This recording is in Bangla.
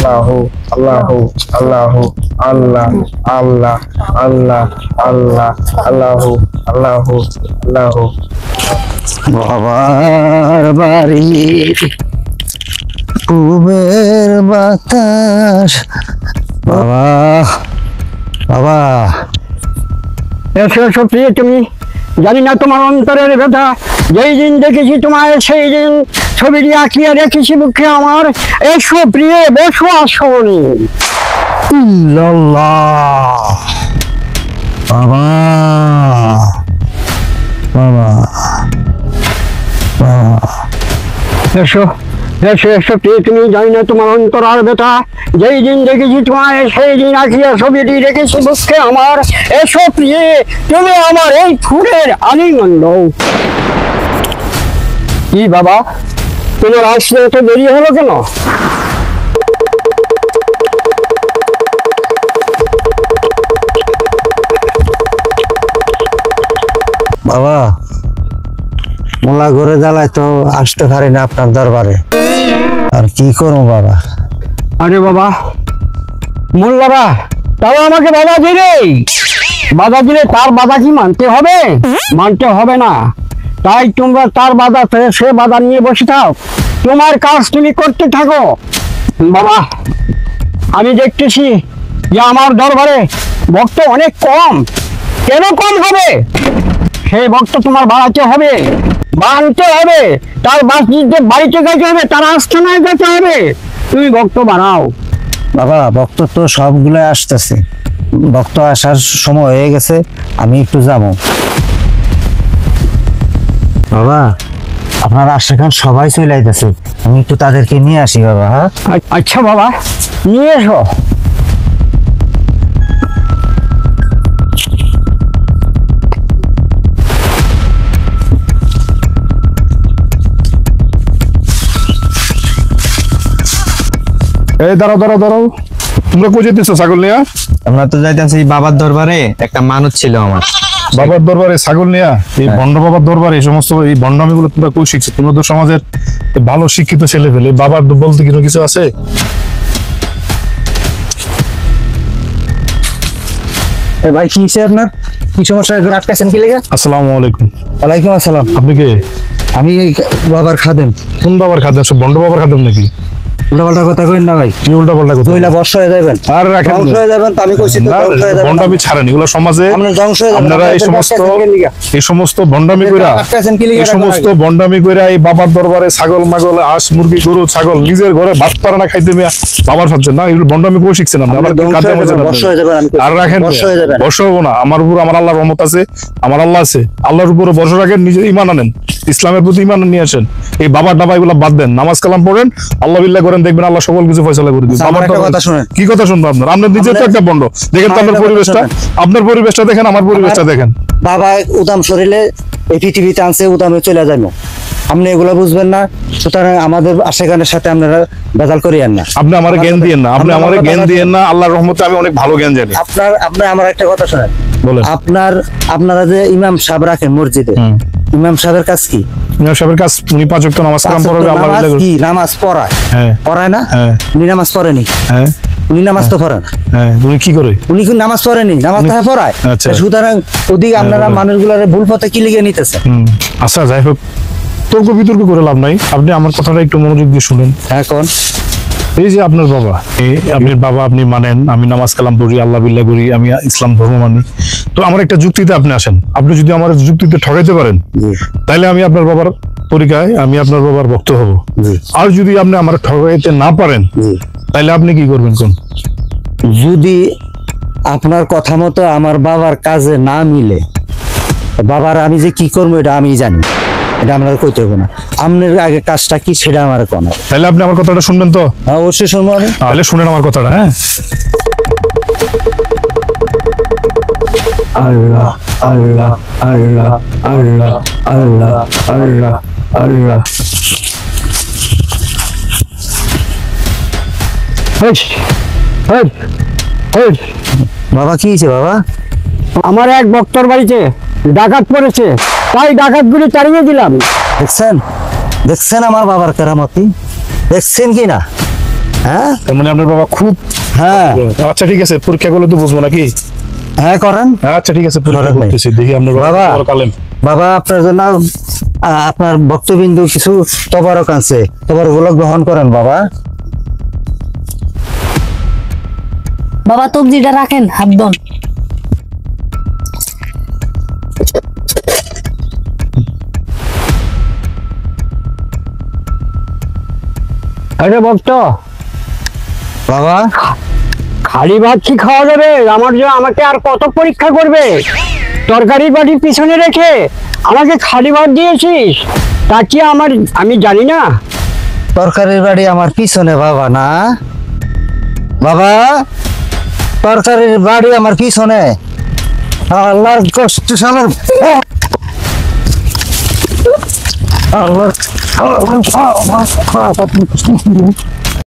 আল্লাহ আল্লাহ আল্লাহ আল্লাহ আল্লাহ আল্লাহ আল্লাহ আল্লাহ আল্লাহ। বাবার বাড়ি পূবের বাতাস। বাবা বাবা এসো এসো প্রিয়, তুমি জানি না তোমার অন্তরের ব্যথা। যেই দিন দেখেছি তোমার সেই দিন ছবিটি আঁকিয়ে রেখেছি মুখে আমার। এসো প্রিয়, বসো আসনি। বাবা বাবা বাবা এসো এসো এসো প্রিয়, তুমি জানি না তোমার অন্তর আর ব্যথা। যেই দিন দেখেছি তোমায় সেই দিন আঁকিয়া ছবিটি রেখেছি মুখে আমার। এসো প্রিয়, তুমি আমার এই ফুলের আলিঙ্গন। কি বাবা, তোমার আসলে এত দেরি হলো কেন? বাবা মোলা ঘরে জ্বালায় তো আসতে পারি না আপনার দরবারে, আর কি করবো বাবা। আরে বাবা, মোল্লারা তাও আমাকে বাধা দিলে, বাধা দিলে তার বাধা কি মানতে হবে? মানতে হবে না। তাই তোমরা তার বাধা, সে বাধা নিয়ে বসে থাক, তোমার কাজ তুমি করতে থাকো। বাবা, আমি দেখতেছি যে আমার দরবারে ভক্ত অনেক কম। কেন কম হবে? সেই ভক্ত তোমার বাড়াতে হবে, বাড়তে হবে। তার বাড়িতে যেতে হবে, তার আস্থানায় যেতে হবে। তুমি ভক্ত বাড়াও। বাবা ভক্ত তো সবগুলো আসতেছে, ভক্ত আসার সময় হয়ে গেছে, আমি একটু যাবো। বাবা আপনার আশেখান সবাই চলে আইতেছে, আমি একটু তাদেরকে নিয়ে আসি বাবা। হ্যাঁ আচ্ছা বাবা, নিয়ে এসো। এই দাঁড়াও দাঁড়াও দাঁড়াও, তোমরা কই যেতেছো ছাগল নিয়া? আমরা তো যাইতেছি বাবার দরবারে, একটা মানুষ ছিল আমার। বাবার দরবারে ছাগল নিয়া? এই ভণ্ড বাবার দরবারে এই সমস্ত এই ভণ্ডামি গুলো তোমরা কই শিখছো? তোমরা তো সমাজের ভালো শিক্ষিত ছেলে পেলে, বাবার বলতে কিছু আছে? ভাই কি হয়েছে আপনার? কি সমস্যা আটকাছেন কি লেগে? আসসালামু আলাইকুম। ওয়ালাইকুম আসসালাম। আপনি কে? আমি এই বাবার খাদেম। কোন বাবার খাদেম? সব ভণ্ড বাবার খাদেম নাকি? উল্টাপাল্টা কথা কইন না ভাই। কি উল্টা পাল্টা কথা? দুইলা বর্ষ হয়ে যাবেন। আর রাখেন, ধ্বংস হয়ে যাবেন। তো আমি কইছি তো ধ্বংস হয়ে যাবেন। ভণ্ডামি ছাড়েন এগুলো সমাজে। আপনারা ধ্বংস হয়ে যাবেন। আপনারা এই সমস্ত ভণ্ডামি কইরা, আটকাছেন কি লেগে? এই সমস্ত ভণ্ডামি কইরা এই বাবার দরবারে ছাগল মাগল হাঁস মুরগি গরু ছাগল নিজের ঘরে ভাত পারে না খাইতে মিয়া বাবার ভাবছেন না? এগুলো ভণ্ডামি করে শিখছেন আপনারা। বর্ষ হয়ে যাবেন। আর রাখেন, বর্ষ হবো না। আমার উপর আমার আল্লাহর রহমত আছে, আমার আল্লাহ আছে। আল্লাহর উপরে বর্ষ রাখেন, নিজের ইমান আনেন, ইসলামের প্রতি ইমান নিয়ে আসেন। এই বাবার ডাবা এগুলো বাদ দেন, নামাজ কালাম পড়েন, আল্লাহ বিল্লাহ করেন, দেখবেন আল্লাহ সকল কিছু ফয়সালা করে দিবেন। বাবার কথা শুনেন। কি কথা শুনবো আপনার? আপনার নিজে তো একটা ভণ্ড। দেখেন তো আপনার পরিবেশটা, আপনার পরিবেশটা দেখেন, আমার পরিবেশটা দেখেন। বাবা উদাম শরীরে এই পৃথিবীতে আনছে, উদামে চলে যাবো। আপনি এগুলো বুঝবেন না, সুতরাং আমাদের আশেখানের সাথে আপনারা বেজাল করিয়েন না। আপনি আমার জ্ঞান দিয়েন না, আপনি আমার জ্ঞান দিয়েন না। আল্লাহর রহমতে আমি অনেক ভালো জ্ঞান জানি। আপনার আমার একটা কথা শোনেন। বলেন। আপনারা যে ইমাম সাহেব রাখেন মসজিদে, ইমাম সাহেবের কাজ কি? ইমাম সাহেবের কাজ উনি 5 ওয়াক্ত নামাজ কালাম পড়াবে, আল্লাহ বিল্লাহ কি নামাজ পড়ায়? হ্যাঁ পড়ায় না? হ্যাঁ। উনি নামাজ পড়েনি? হ্যাঁ। উনি নামাজ তো পড়ে না। হ্যাঁ। উনি কি করে? উনি কি নামাজ পড়েনি? নামাজ তাহলে পড়ায়। আচ্ছা। সুতরাং ওদিকে আপনারা মানুষগুলোরে ভুল পথে কি লিখে নিতেছে? আচ্ছা যাই হোক, তর্ক বিতর্ক করে লাভ নাই। আপনি আমার কথাটা একটু মনোযোগ দিয়ে শুনেন। এখন এই যে আপনার বাবা, আপনার বাবা আপনি মানেন, আমি নামাজ কালাম পড়ি, আল্লাহ বিল্লাহ করি, আমি ইসলাম ধর্ম মানি। তো আমার একটা যুক্তিতে আপনি আসেন। আপনি যদি আমার যুক্তিতে ঠকাইতে পারেন, তাহলে আমি আপনার বাবার তরিকায়, আমি আপনার বাবার ভক্ত হব। আর যদি আপনি আমার ঠকাইতে না পারেন, তাহলে আপনি কি করবেন কোন? যদি আপনার কথা মতো আমার বাবার কাজে না মিলে, বাবার আমি যে কি করবো এটা আমি জানি, এটা আপনার কইতে হবে না। আপনার আগে কাজটা কি সেটা আমার কোন। তাহলে আপনি আমার কথাটা শুনবেন তো? অবশ্যই শুনবো আমি। তাহলে শুনেন আমার কথাটা। হ্যাঁ। আল্লাহ আল্লাহ আল্লাহ আল্লাহ আল্লাহ আল্লাহ আল্লাহ। বাবা কি হয়েছে বাবা? আমার এক ভক্তর বাড়িতে ডাকাত পড়েছে, তাই ডাকাতগুলি তাড়িয়ে দিলাম। দেখছেন, দেখছেন আমার বাবার কেরামতি, দেখছেন কি না? হ্যাঁ তার মানে আপনার বাবা খুব হ্যাঁ আচ্ছা ঠিক আছে, পরীক্ষা করলে তো বুঝবো নাকি? হ্যাঁ করেন আচ্ছা ঠিক আছে, পরীক্ষা ধরেন ভাই। করতেছি, দেখি আপনার বাবা বাবা। বড় কালেম। বাবা আপনার জন্য আপনার ভক্তবিন্দু কিছু তবারক আছে, তবারকগুলো গ্রহণ করেন বাবা। বাবা তবজিটা রাখেন, হাত দন। আরে ভক্ত, বাবা খালি ভাত কি খাওয়া যাবে? আমাকে আর কত পরীক্ষা করবে? তরকারি বাটি পিছনে রেখে আমাকে খালি ভাত দিয়েছিস, তা কি আমি জানি না? তরকারির বাড়ি আমার পিছনে বাবা, না বাবা, তরকারির বাড়ি আমার পিছনে। আল্লাহর কষ্ট শালার আল্লাহ